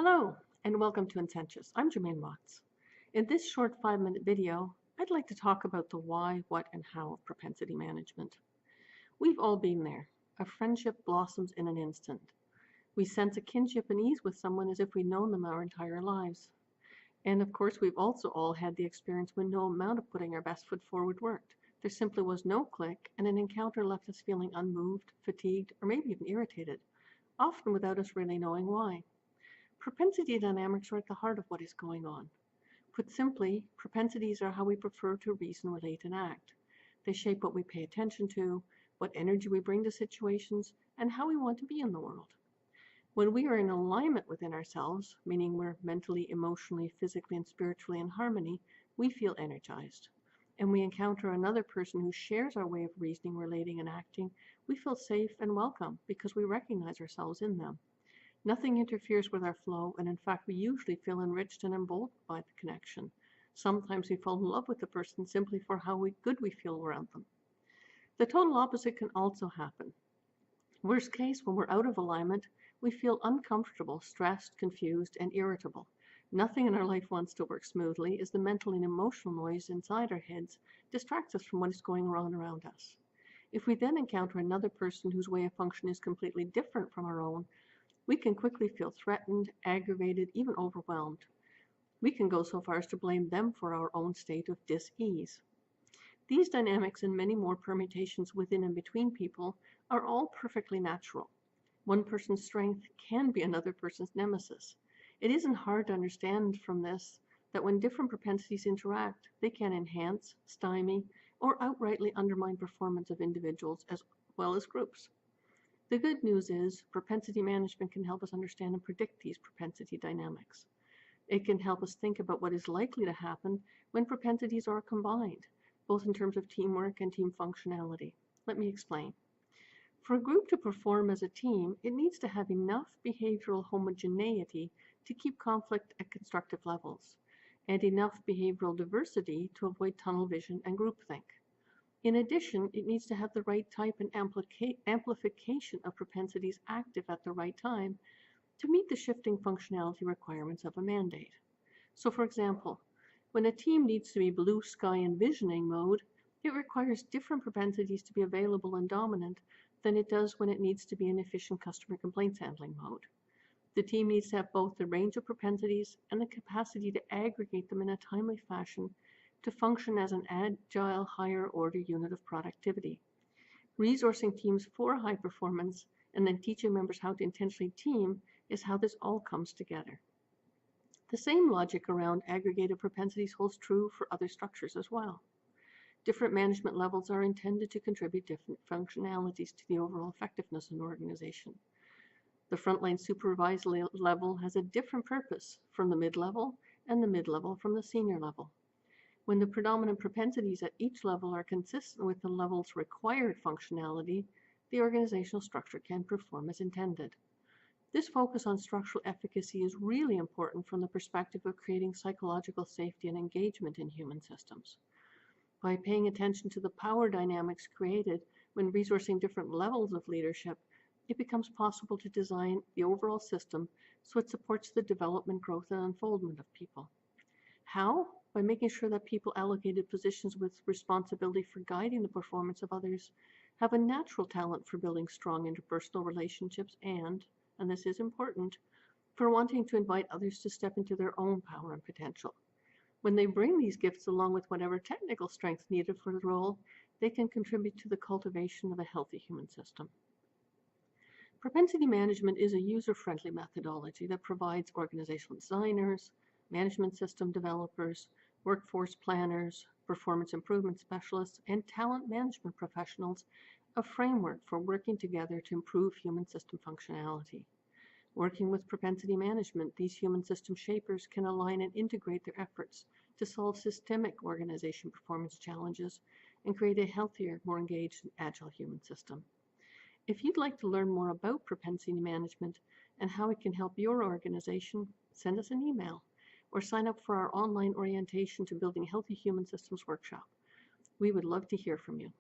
Hello, and welcome to Incentives. I'm Jermaine Watts. In this short 5-minute video, I'd like to talk about the why, what, and how of propensity management. We've all been there. A friendship blossoms in an instant. We sense a kinship and ease with someone as if we'd known them our entire lives. And of course, we've also all had the experience when no amount of putting our best foot forward worked. There simply was no click, and an encounter left us feeling unmoved, fatigued, or maybe even irritated, often without us really knowing why. Propensity dynamics are at the heart of what is going on. Put simply, propensities are how we prefer to reason, relate, and act. They shape what we pay attention to, what energy we bring to situations, and how we want to be in the world. When we are in alignment within ourselves, meaning we're mentally, emotionally, physically, and spiritually in harmony, we feel energized. And we encounter another person who shares our way of reasoning, relating, and acting, we feel safe and welcome because we recognize ourselves in them. Nothing interferes with our flow, and in fact, we usually feel enriched and emboldened by the connection. Sometimes we fall in love with the person simply for how good we feel around them. The total opposite can also happen. Worst case, when we're out of alignment, we feel uncomfortable, stressed, confused, and irritable. Nothing in our life wants to work smoothly as the mental and emotional noise inside our heads distracts us from what is going on around us. If we then encounter another person whose way of function is completely different from our own, we can quickly feel threatened, aggravated, even overwhelmed. We can go so far as to blame them for our own state of dis-ease. These dynamics and many more permutations within and between people are all perfectly natural. One person's strength can be another person's nemesis. It isn't hard to understand from this that when different propensities interact, they can enhance, stymie, or outrightly undermine performance of individuals as well as groups. The good news is propensity management can help us understand and predict these propensity dynamics. It can help us think about what is likely to happen when propensities are combined, both in terms of teamwork and team functionality. Let me explain. For a group to perform as a team, it needs to have enough behavioral homogeneity to keep conflict at constructive levels, and enough behavioral diversity to avoid tunnel vision and groupthink. In addition, it needs to have the right type and amplification of propensities active at the right time to meet the shifting functionality requirements of a mandate. So for example, when a team needs to be blue sky envisioning mode, it requires different propensities to be available and dominant than it does when it needs to be in efficient customer complaints handling mode. The team needs to have both the range of propensities and the capacity to aggregate them in a timely fashion to function as an agile, higher order unit of productivity. Resourcing teams for high performance and then teaching members how to intentionally team is how this all comes together. The same logic around aggregated propensities holds true for other structures as well. Different management levels are intended to contribute different functionalities to the overall effectiveness of an organization. The frontline supervisory level has a different purpose from the mid-level, and the mid-level from the senior level. When the predominant propensities at each level are consistent with the level's required functionality, the organizational structure can perform as intended. This focus on structural efficacy is really important from the perspective of creating psychological safety and engagement in human systems. By paying attention to the power dynamics created when resourcing different levels of leadership, it becomes possible to design the overall system so it supports the development, growth, and unfoldment of people. How? By making sure that people allocated positions with responsibility for guiding the performance of others have a natural talent for building strong interpersonal relationships and this is important, for wanting to invite others to step into their own power and potential. When they bring these gifts along with whatever technical strength needed for the role, they can contribute to the cultivation of a healthy human system. Propensity management is a user-friendly methodology that provides organizational designers, management system developers, workforce planners, performance improvement specialists, and talent management professionals a framework for working together to improve human system functionality. Working with propensity management, these human system shapers can align and integrate their efforts to solve systemic organization performance challenges and create a healthier, more engaged, and agile human system. If you'd like to learn more about propensity management and how it can help your organization, send us an email or sign up for our online orientation to Building Healthy Human Systems workshop. We would love to hear from you.